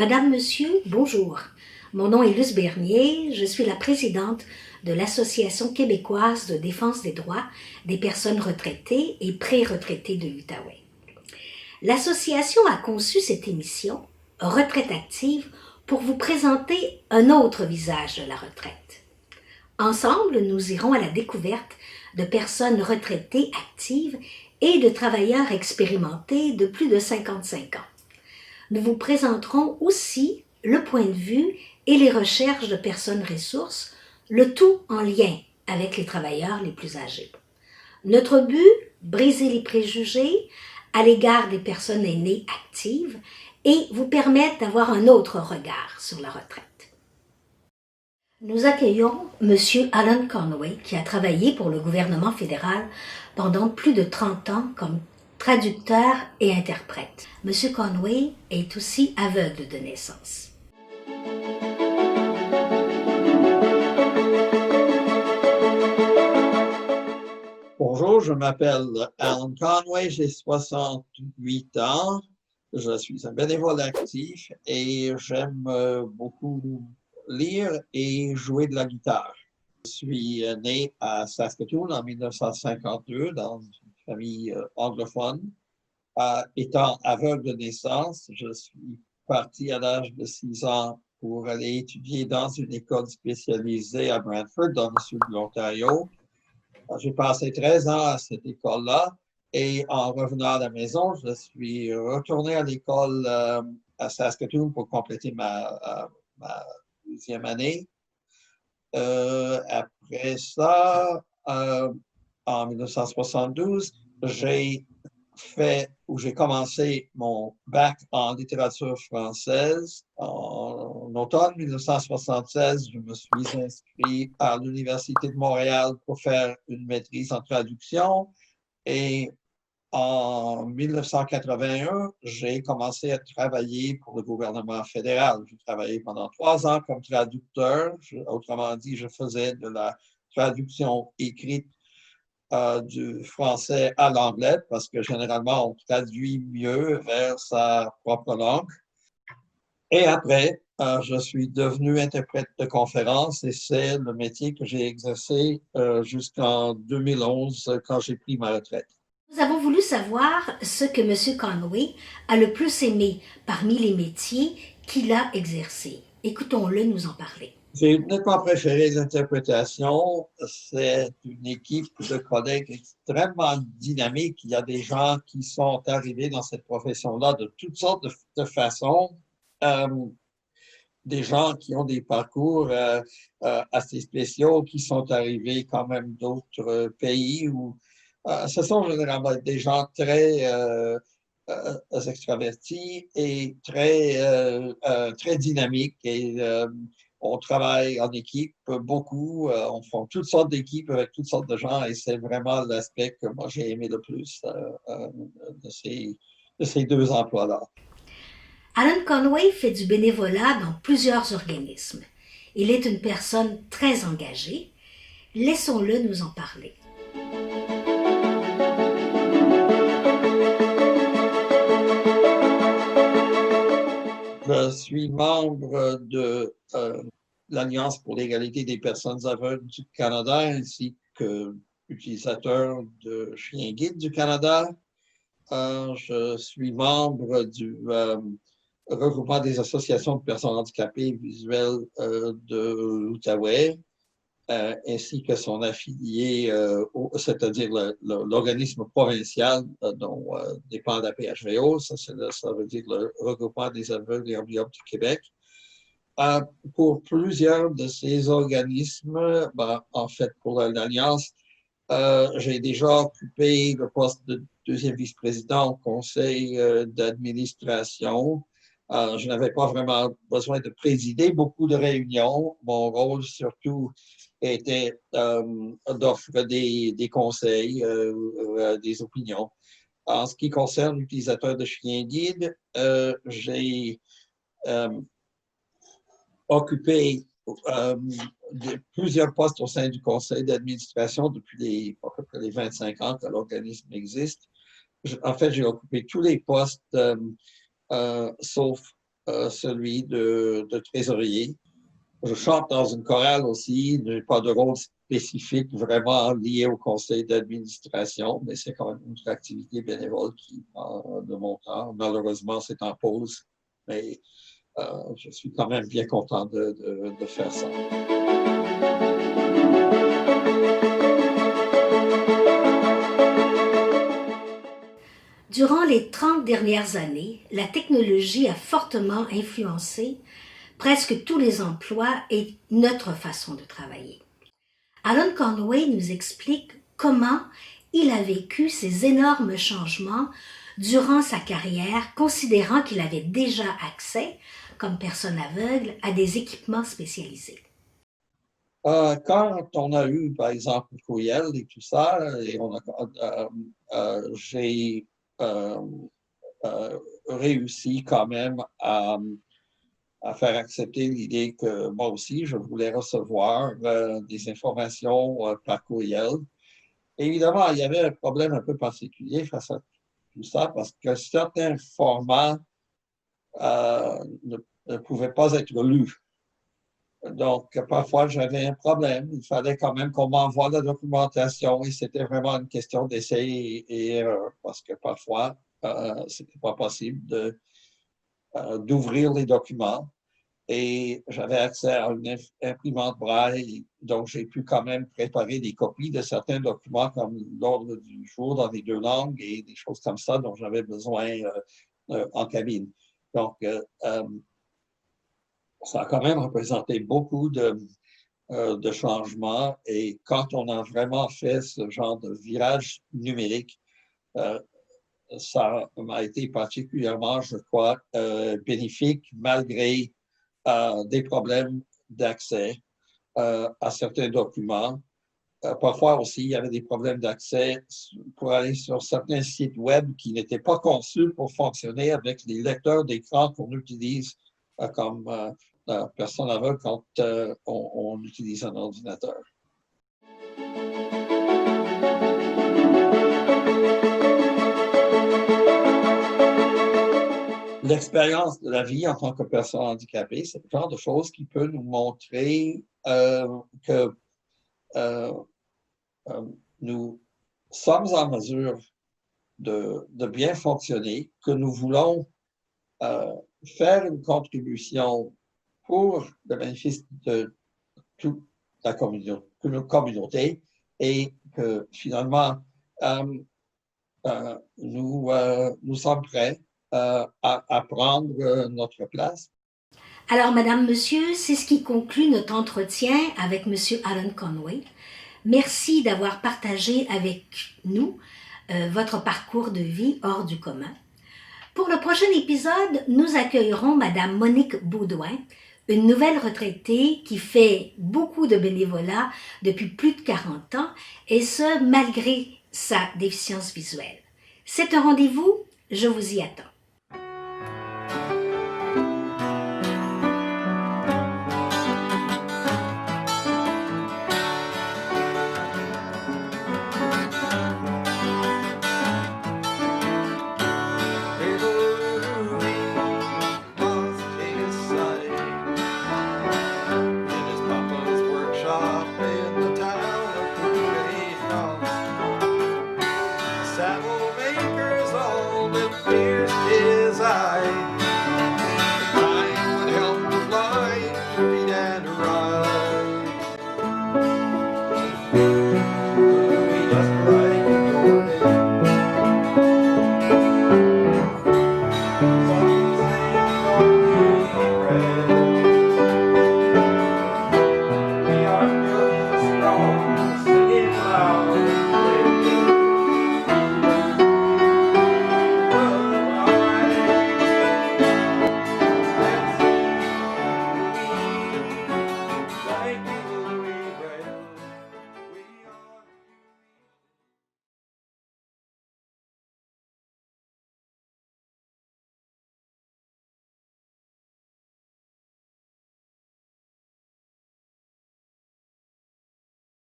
Madame, Monsieur, bonjour. Mon nom est Luce Bernier, je suis la présidente de l'Association québécoise de défense des droits des personnes retraitées et pré-retraitées de l'Outaouais. L'association a conçu cette émission, Retraite active, pour vous présenter un autre visage de la retraite. Ensemble, nous irons à la découverte de personnes retraitées actives et de travailleurs expérimentés de plus de 55 ans. Nous vous présenterons aussi le point de vue et les recherches de personnes ressources, le tout en lien avec les travailleurs les plus âgés. Notre but, briser les préjugés à l'égard des personnes aînées actives et vous permettre d'avoir un autre regard sur la retraite. Nous accueillons M. Alan Conway, qui a travaillé pour le gouvernement fédéral pendant plus de 30 ans comme traducteur et interprète. M. Conway est aussi aveugle de naissance. Bonjour, je m'appelle Alan Conway, j'ai 68 ans. Je suis un bénévole actif et j'aime beaucoup lire et jouer de la guitare. Je suis né à Saskatoon en 1952 dans une famille anglophone. Étant aveugle de naissance, je suis parti à l'âge de 6 ans pour aller étudier dans une école spécialisée à Brantford, dans le sud de l'Ontario. J'ai passé 13 ans à cette école-là et en revenant à la maison, je suis retourné à l'école à Saskatoon pour compléter ma deuxième année. Après ça, en 1972, j'ai commencé mon bac en littérature française. En automne 1976, je me suis inscrit à l'Université de Montréal pour faire une maîtrise en traduction. Et en 1981, j'ai commencé à travailler pour le gouvernement fédéral. J'ai travaillé pendant 3 ans comme traducteur. Autrement dit, je faisais de la traduction écrite du français à l'anglais, parce que généralement, on traduit mieux vers sa propre langue. Et après, je suis devenu interprète de conférence et c'est le métier que j'ai exercé jusqu'en 2011 quand j'ai pris ma retraite. Nous avons voulu savoir ce que M. Conway a le plus aimé parmi les métiers qu'il a exercés. Écoutons-le nous en parler. J'ai nettement préféré l'interprétation. C'est une équipe de collègues extrêmement dynamique. Il y a des gens qui sont arrivés dans cette profession-là de toutes sortes de façons. Des gens qui ont des parcours assez spéciaux, qui sont arrivés quand même d'autres pays. Ce sont généralement des gens très extravertis et très dynamiques. Et on travaille en équipe beaucoup. On fait toutes sortes d'équipes avec toutes sortes de gens et c'est vraiment l'aspect que moi j'ai aimé le plus de ces deux emplois-là. Alan Conway fait du bénévolat dans plusieurs organismes. Il est une personne très engagée. Laissons-le nous en parler. Je suis membre de l'Alliance pour l'égalité des personnes aveugles du Canada ainsi qu'utilisateur de Chien Guide du Canada. Je suis membre du regroupement des associations de personnes handicapées visuelles de l'Outaouais, ainsi que son affilié, c'est-à-dire l'organisme provincial dont dépend la PHVO, ça veut dire le regroupement des aveugles et amblyopes du Québec. Pour plusieurs de ces organismes, en fait pour l'Alliance, j'ai déjà occupé le poste de deuxième vice-président au conseil d'administration. Je n'avais pas vraiment besoin de présider beaucoup de réunions. Mon rôle surtout était d'offrir des conseils, des opinions. En ce qui concerne l'utilisateur de Chien Guide, j'ai occupé plusieurs postes au sein du conseil d'administration depuis à peu près les 25 ans que l'organisme existe. En fait, j'ai occupé tous les postes sauf celui de trésorier. Je chante dans une chorale aussi, je n'ai pas de rôle spécifique vraiment lié au conseil d'administration, mais c'est quand même une activité bénévole qui prend de mon temps. Malheureusement, c'est en pause, mais je suis quand même bien content de faire ça. Durant les 30 dernières années, la technologie a fortement influencé presque tous les emplois et notre façon de travailler. Alan Conway nous explique comment il a vécu ces énormes changements durant sa carrière, considérant qu'il avait déjà accès, comme personne aveugle, à des équipements spécialisés. Quand on a eu, par exemple, le courriel et tout ça, et j'ai réussi quand même à faire accepter l'idée que moi aussi, je voulais recevoir des informations par courriel. Évidemment, il y avait un problème un peu particulier face à tout ça, parce que certains formats ne pouvaient pas être lus. Donc, parfois, j'avais un problème. Il fallait quand même qu'on m'envoie la documentation et c'était vraiment une question d'essai et erreur parce que parfois, c'était pas possible d'ouvrir les documents. Et j'avais accès à une imprimante braille, donc j'ai pu quand même préparer des copies de certains documents comme l'ordre du jour dans les deux langues et des choses comme ça dont j'avais besoin en cabine. Donc, ça a quand même représenté beaucoup de changements et quand on a vraiment fait ce genre de virage numérique, ça m'a été particulièrement, je crois, bénéfique malgré des problèmes d'accès à certains documents. Parfois aussi, il y avait des problèmes d'accès pour aller sur certains sites web qui n'étaient pas conçus pour fonctionner avec les lecteurs d'écran qu'on utilise comme personne aveugle quand on utilise un ordinateur. L'expérience de la vie en tant que personne handicapée, c'est le genre de choses qui peut nous montrer que nous sommes en mesure de bien fonctionner, que nous voulons faire une contribution pour le bénéfice de toute la communauté et que finalement, nous sommes prêts à prendre notre place. Alors, Madame, Monsieur, c'est ce qui conclut notre entretien avec Monsieur Alan Conway. Merci d'avoir partagé avec nous votre parcours de vie hors du commun. Pour le prochain épisode, nous accueillerons Madame Monique Baudouin, une nouvelle retraitée qui fait beaucoup de bénévolat depuis plus de 40 ans, et ce, malgré sa déficience visuelle. C'est un rendez-vous, je vous y attends.